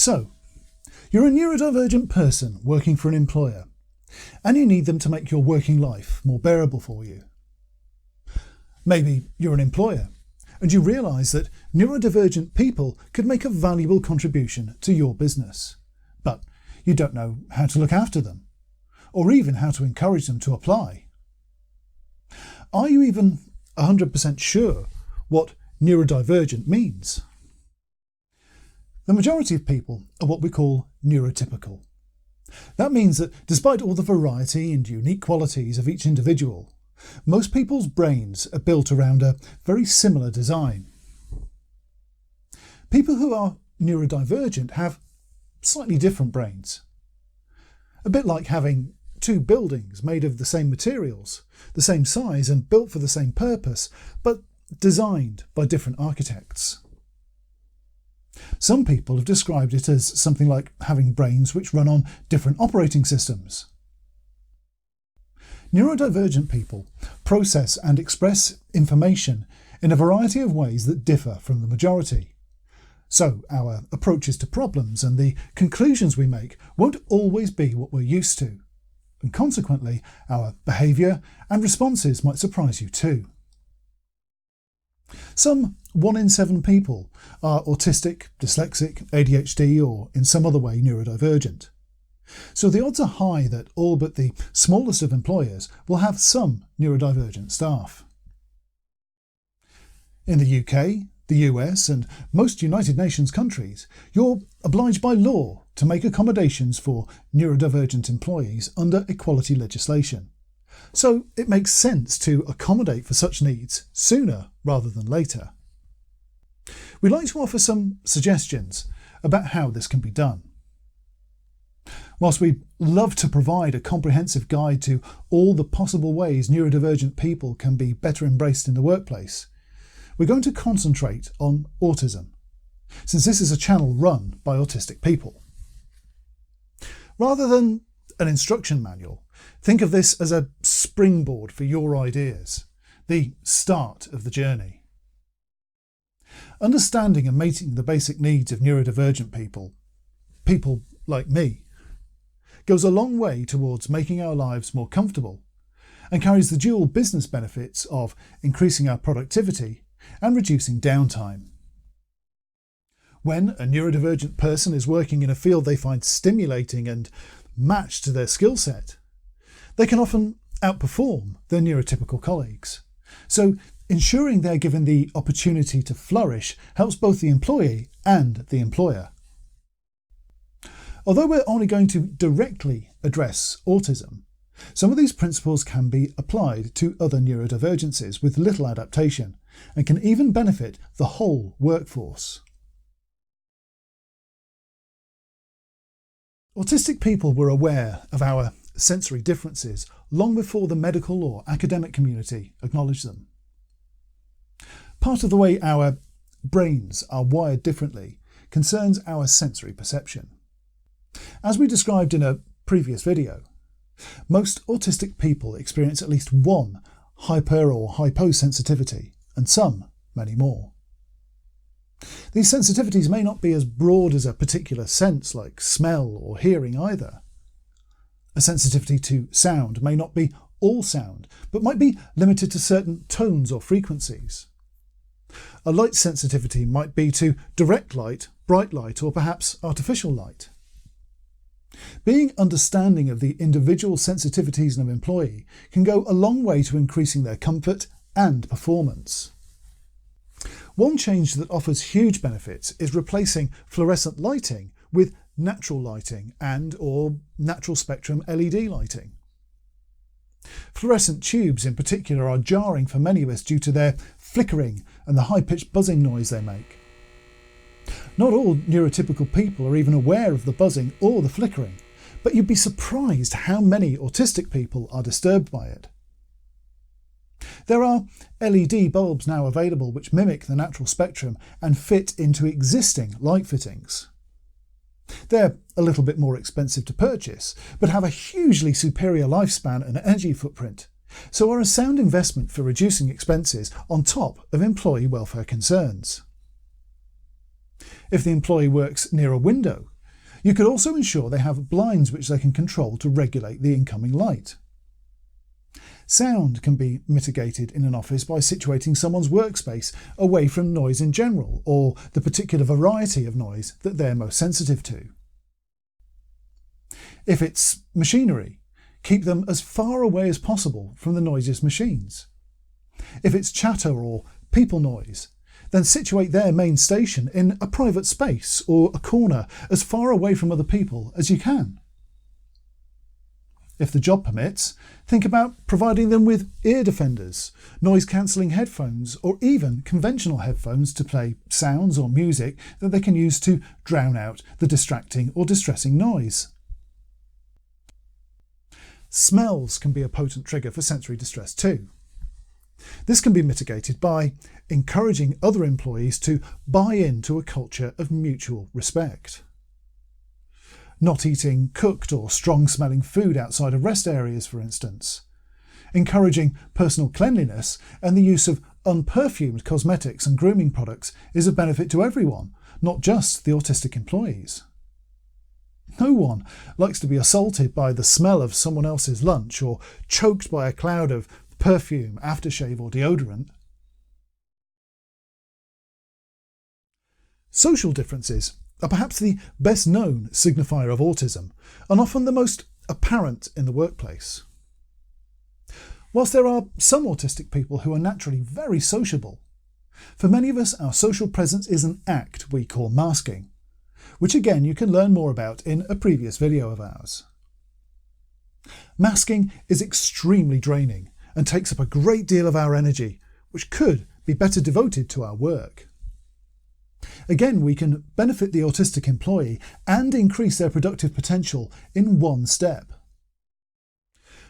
So, you're a neurodivergent person working for an employer, and you need them to make your working life more bearable for you. Maybe you're an employer, and you realise that neurodivergent people could make a valuable contribution to your business, but you don't know how to look after them, or even how to encourage them to apply. Are you even 100% sure what neurodivergent means? The majority of people are what we call neurotypical. That means that despite all the variety and unique qualities of each individual, most people's brains are built around a very similar design. People who are neurodivergent have slightly different brains. A bit like having two buildings made of the same materials, the same size and built for the same purpose, but designed by different architects. Some people have described it as something like having brains which run on different operating systems. Neurodivergent people process and express information in a variety of ways that differ from the majority. So our approaches to problems and the conclusions we make won't always be what we're used to, and consequently our behaviour and responses might surprise you too. Some 1 in 7 people are autistic, dyslexic, ADHD or in some other way neurodivergent. So the odds are high that all but the smallest of employers will have some neurodivergent staff. In the UK, the US and most United Nations countries, you're obliged by law to make accommodations for neurodivergent employees under equality legislation. So it makes sense to accommodate for such needs sooner rather than later. We'd like to offer some suggestions about how this can be done. Whilst we'd love to provide a comprehensive guide to all the possible ways neurodivergent people can be better embraced in the workplace, we're going to concentrate on autism, since this is a channel run by autistic people. Rather than an instruction manual, think of this as a springboard for your ideas, the start of the journey. Understanding and meeting the basic needs of neurodivergent people like me, goes a long way towards making our lives more comfortable and carries the dual business benefits of increasing our productivity and reducing downtime. When a neurodivergent person is working in a field they find stimulating and matched to their skill set, they can often outperform their neurotypical colleagues. So ensuring they're given the opportunity to flourish helps both the employee and the employer. Although we're only going to directly address autism, some of these principles can be applied to other neurodivergences with little adaptation and can even benefit the whole workforce. Autistic people were aware of our sensory differences long before the medical or academic community acknowledged them. Part of the way our brains are wired differently concerns our sensory perception. As we described in a previous video, most autistic people experience at least one hyper or hyposensitivity, and some many more. These sensitivities may not be as broad as a particular sense like smell or hearing either. A sensitivity to sound may not be all sound, but might be limited to certain tones or frequencies. A light sensitivity might be to direct light, bright light, or perhaps artificial light. Being understanding of the individual sensitivities of an employee can go a long way to increasing their comfort and performance. One change that offers huge benefits is replacing fluorescent lighting with natural lighting and/or natural spectrum LED lighting. Fluorescent tubes in particular are jarring for many of us due to their flickering and the high-pitched buzzing noise they make. Not all neurotypical people are even aware of the buzzing or the flickering, but you'd be surprised how many autistic people are disturbed by it. There are LED bulbs now available which mimic the natural spectrum and fit into existing light fittings. They're a little bit more expensive to purchase, but have a hugely superior lifespan and energy footprint, so are a sound investment for reducing expenses on top of employee welfare concerns. If the employee works near a window You could also ensure they have blinds which they can control to regulate the incoming light. Sound can be mitigated in an office by situating someone's workspace away from noise in general, or the particular variety of noise that they're most sensitive to. If it's machinery, keep them as far away as possible from the noisiest machines. If it's chatter or people noise, then situate their main station in a private space or a corner as far away from other people as you can. If the job permits, think about providing them with ear defenders, noise-cancelling headphones, or even conventional headphones to play sounds or music that they can use to drown out the distracting or distressing noise. Smells can be a potent trigger for sensory distress too. This can be mitigated by encouraging other employees to buy into a culture of mutual respect. Not eating cooked or strong-smelling food outside of rest areas, for instance. Encouraging personal cleanliness and the use of unperfumed cosmetics and grooming products is a benefit to everyone, not just the autistic employees. No one likes to be assaulted by the smell of someone else's lunch or choked by a cloud of perfume, aftershave or deodorant. Social differences are perhaps the best known signifier of autism and often the most apparent in the workplace. Whilst there are some autistic people who are naturally very sociable, for many of us our social presence is an act we call masking, which again you can learn more about in a previous video of ours. Masking is extremely draining and takes up a great deal of our energy, which could be better devoted to our work. Again, we can benefit the autistic employee and increase their productive potential in one step.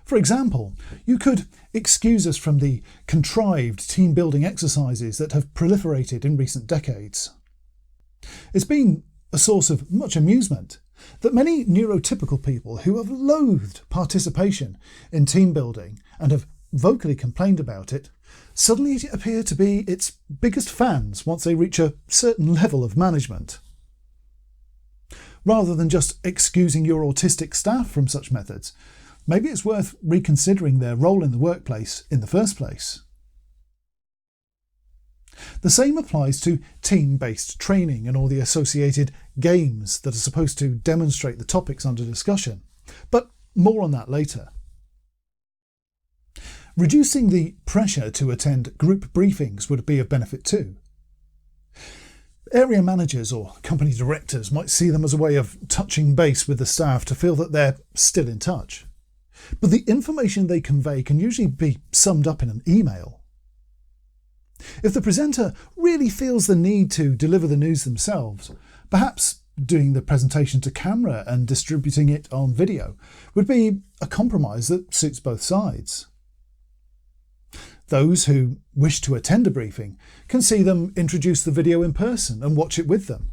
For example, you could excuse us from the contrived team-building exercises that have proliferated in recent decades. It's been a source of much amusement that many neurotypical people who have loathed participation in team building and have vocally complained about it suddenly appear to be its biggest fans once they reach a certain level of management. Rather than just excusing your autistic staff from such methods, maybe it's worth reconsidering their role in the workplace in the first place. The same applies to team-based training and all the associated games that are supposed to demonstrate the topics under discussion, but more on that later. Reducing the pressure to attend group briefings would be of benefit too. Area managers or company directors might see them as a way of touching base with the staff to feel that they're still in touch. But the information they convey can usually be summed up in an email. If the presenter really feels the need to deliver the news themselves, perhaps doing the presentation to camera and distributing it on video would be a compromise that suits both sides. Those who wish to attend a briefing can see them introduce the video in person and watch it with them,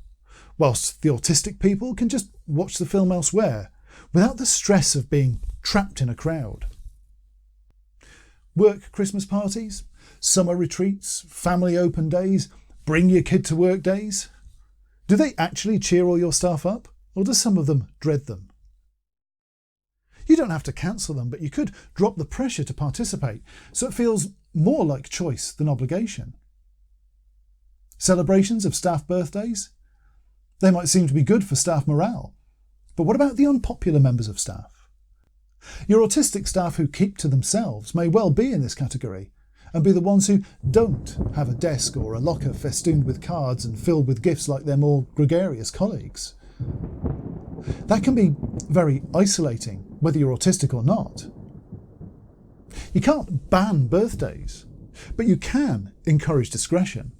whilst the autistic people can just watch the film elsewhere without the stress of being trapped in a crowd. Work Christmas parties, summer retreats, family open days, bring your kid to work days. Do they actually cheer all your staff up, or do some of them dread them? You don't have to cancel them, but you could drop the pressure to participate so it feels more like choice than obligation. Celebrations of staff birthdays? They might seem to be good for staff morale, but what about the unpopular members of staff? Your autistic staff who keep to themselves may well be in this category and be the ones who don't have a desk or a locker festooned with cards and filled with gifts like their more gregarious colleagues. That can be very isolating, whether you're autistic or not. You can't ban birthdays, but you can encourage discretion.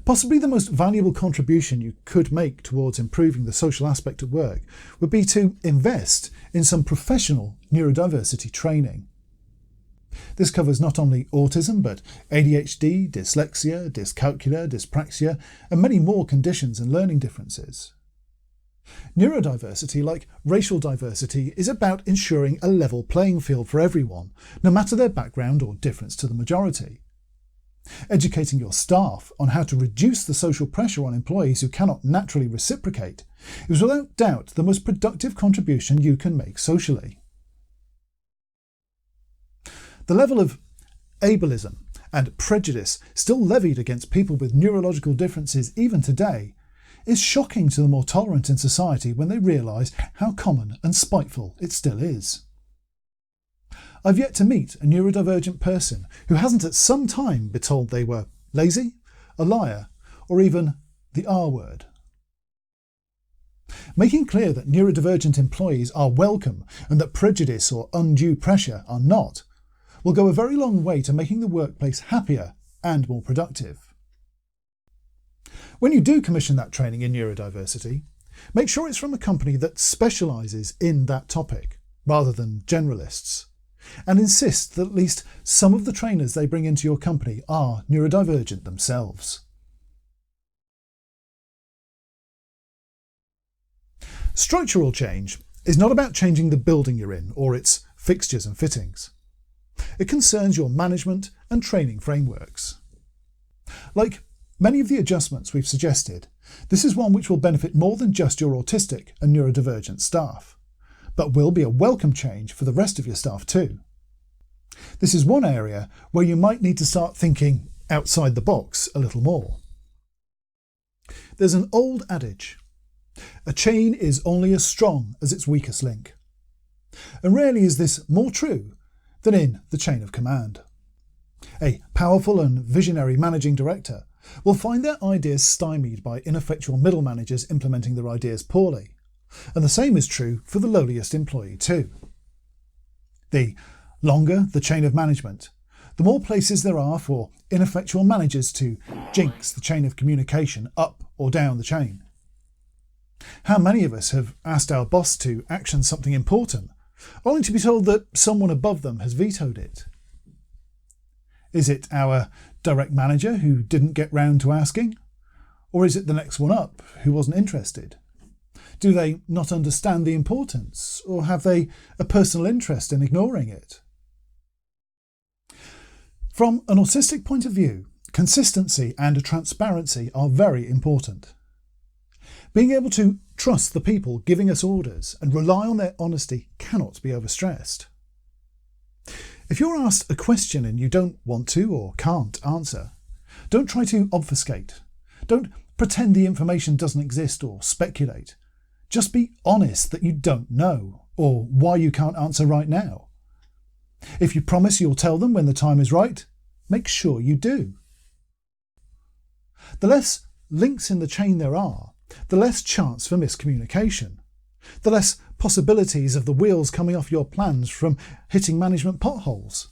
Possibly the most valuable contribution you could make towards improving the social aspect of work would be to invest in some professional neurodiversity training. This covers not only autism, but ADHD, dyslexia, dyscalculia, dyspraxia, and many more conditions and learning differences. Neurodiversity, like racial diversity, is about ensuring a level playing field for everyone, no matter their background or difference to the majority. Educating your staff on how to reduce the social pressure on employees who cannot naturally reciprocate is without doubt the most productive contribution you can make socially. The level of ableism and prejudice still levied against people with neurological differences even today is shocking to the more tolerant in society when they realise how common and spiteful it still is. I've yet to meet a neurodivergent person who hasn't at some time been told they were lazy, a liar, or even the R word. Making clear that neurodivergent employees are welcome and that prejudice or undue pressure are not will go a very long way to making the workplace happier and more productive. When you do commission that training in neurodiversity, make sure it's from a company that specialises in that topic rather than generalists, and insist that at least some of the trainers they bring into your company are neurodivergent themselves. Structural change is not about changing the building you're in or its fixtures and fittings. It concerns your management and training frameworks. Like many of the adjustments we've suggested, this is one which will benefit more than just your autistic and neurodivergent staff, but will be a welcome change for the rest of your staff too. This is one area where you might need to start thinking outside the box a little more. There's an old adage: a chain is only as strong as its weakest link. And rarely is this more true than in the chain of command. A powerful and visionary managing director will find their ideas stymied by ineffectual middle managers implementing their ideas poorly. And the same is true for the lowliest employee too. The longer the chain of management, the more places there are for ineffectual managers to jinx the chain of communication up or down the chain. How many of us have asked our boss to action something important, only to be told that someone above them has vetoed it? Is it our direct manager who didn't get round to asking? Or is it the next one up who wasn't interested? Do they not understand the importance, or have they a personal interest in ignoring it? From an autistic point of view, consistency and transparency are very important. Being able to trust the people giving us orders and rely on their honesty cannot be overstressed. If you're asked a question and you don't want to or can't answer, don't try to obfuscate. Don't pretend the information doesn't exist or speculate. Just be honest that you don't know, or why you can't answer right now. If you promise you'll tell them when the time is right, make sure you do. The less links in the chain there are, the less chance for miscommunication, the less possibilities of the wheels coming off your plans from hitting management potholes.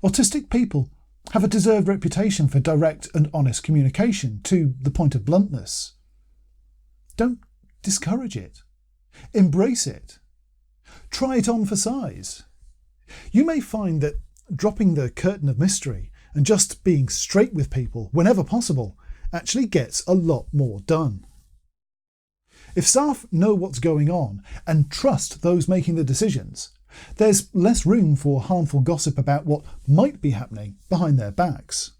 Autistic people have a deserved reputation for direct and honest communication to the point of bluntness. Don't discourage it. Embrace it. Try it on for size. You may find that dropping the curtain of mystery and just being straight with people whenever possible actually gets a lot more done. If staff know what's going on and trust those making the decisions, there's less room for harmful gossip about what might be happening behind their backs.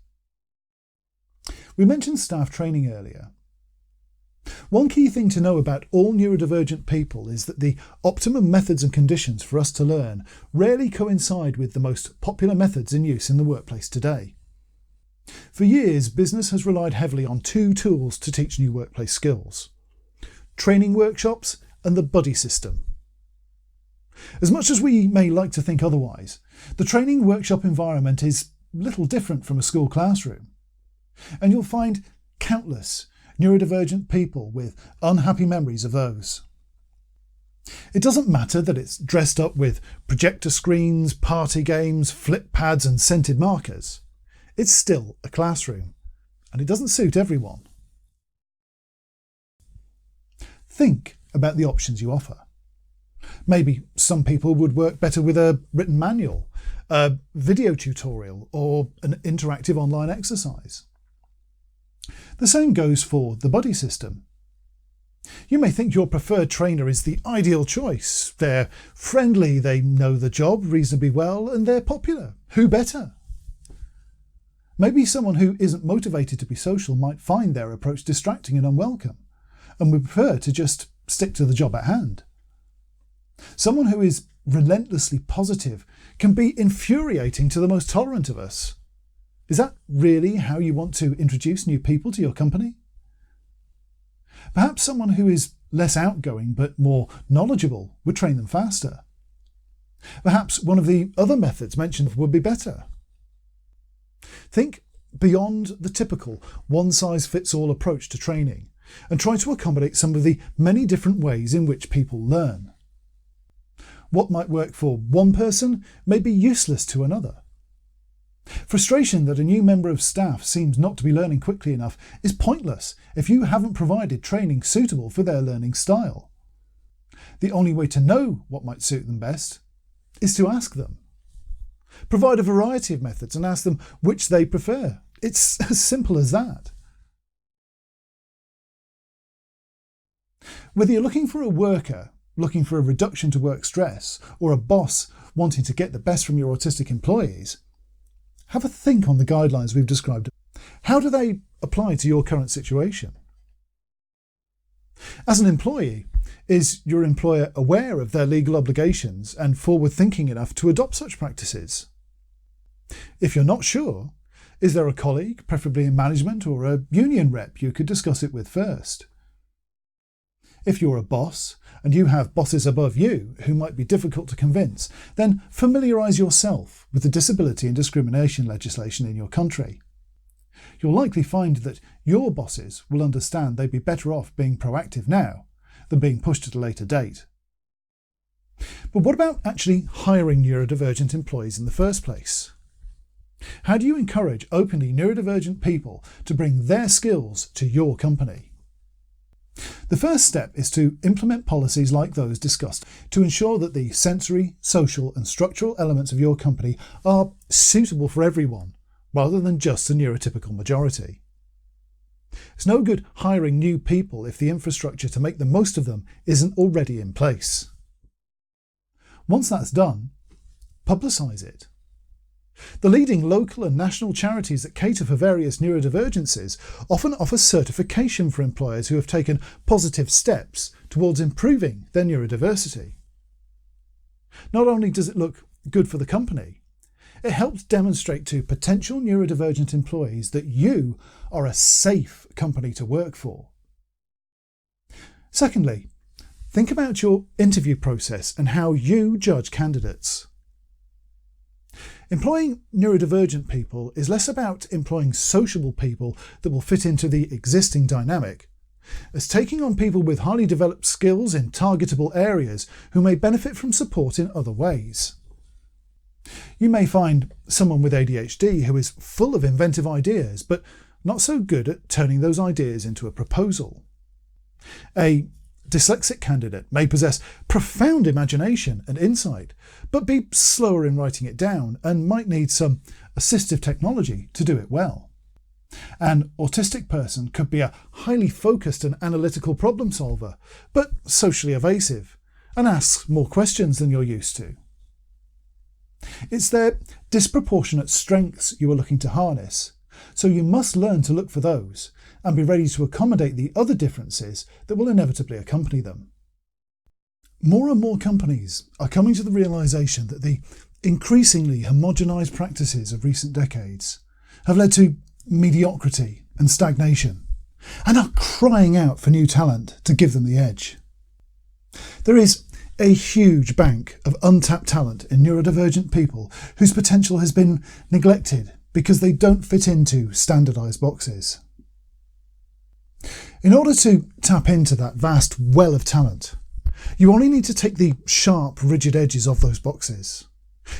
We mentioned staff training earlier. One key thing to know about all neurodivergent people is that the optimum methods and conditions for us to learn rarely coincide with the most popular methods in use in the workplace today. For years, business has relied heavily on two tools to teach new workplace skills: training workshops and the buddy system. As much as we may like to think otherwise, the training workshop environment is little different from a school classroom, and you'll find countless neurodivergent people with unhappy memories of those. It doesn't matter that it's dressed up with projector screens, party games, flip pads and scented markers. It's still a classroom, and it doesn't suit everyone. Think about the options you offer. Maybe some people would work better with a written manual, a video tutorial, or an interactive online exercise. The same goes for the buddy system. You may think your preferred trainer is the ideal choice. They're friendly, they know the job reasonably well, and they're popular. Who better? Maybe someone who isn't motivated to be social might find their approach distracting and unwelcome, and would prefer to just stick to the job at hand. Someone who is relentlessly positive can be infuriating to the most tolerant of us. Is that really how you want to introduce new people to your company? Perhaps someone who is less outgoing but more knowledgeable would train them faster. Perhaps one of the other methods mentioned would be better. Think beyond the typical one-size-fits-all approach to training and try to accommodate some of the many different ways in which people learn. What might work for one person may be useless to another. Frustration that a new member of staff seems not to be learning quickly enough is pointless if you haven't provided training suitable for their learning style. The only way to know what might suit them best is to ask them. Provide a variety of methods and ask them which they prefer. It's as simple as that. Whether you're looking for a worker, looking for a reduction to work stress, or a boss wanting to get the best from your autistic employees, have a think on the guidelines we've described. How do they apply to your current situation? As an employee, is your employer aware of their legal obligations and forward-thinking enough to adopt such practices? If you're not sure, is there a colleague, preferably in management, or a union rep you could discuss it with first? If you're a boss and you have bosses above you who might be difficult to convince, then familiarise yourself with the disability and discrimination legislation in your country. You'll likely find that your bosses will understand they'd be better off being proactive now than being pushed at a later date. But what about actually hiring neurodivergent employees in the first place? How do you encourage openly neurodivergent people to bring their skills to your company? The first step is to implement policies like those discussed to ensure that the sensory, social and structural elements of your company are suitable for everyone, rather than just the neurotypical majority. It's no good hiring new people if the infrastructure to make the most of them isn't already in place. Once that's done, publicise it. The leading local and national charities that cater for various neurodivergences often offer certification for employers who have taken positive steps towards improving their neurodiversity. Not only does it look good for the company, it helps demonstrate to potential neurodivergent employees that you are a safe company to work for. Secondly, think about your interview process and how you judge candidates. Employing neurodivergent people is less about employing sociable people that will fit into the existing dynamic, as taking on people with highly developed skills in targetable areas who may benefit from support in other ways. You may find someone with ADHD who is full of inventive ideas, but not so good at turning those ideas into a proposal. A dyslexic candidate may possess profound imagination and insight, but be slower in writing it down and might need some assistive technology to do it well. An autistic person could be a highly focused and analytical problem solver, but socially evasive and asks more questions than you're used to. It's their disproportionate strengths you are looking to harness, so you must learn to look for those and be ready to accommodate the other differences that will inevitably accompany them. More and more companies are coming to the realisation that the increasingly homogenised practices of recent decades have led to mediocrity and stagnation, and are crying out for new talent to give them the edge. There is a huge bank of untapped talent in neurodivergent people whose potential has been neglected because they don't fit into standardised boxes. In order to tap into that vast well of talent, you only need to take the sharp, rigid edges of those boxes,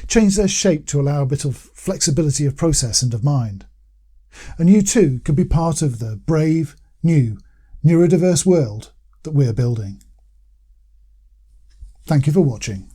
change their shape to allow a bit of flexibility of process and of mind, and you too can be part of the brave, new, neurodiverse world that we're building. Thank you for watching.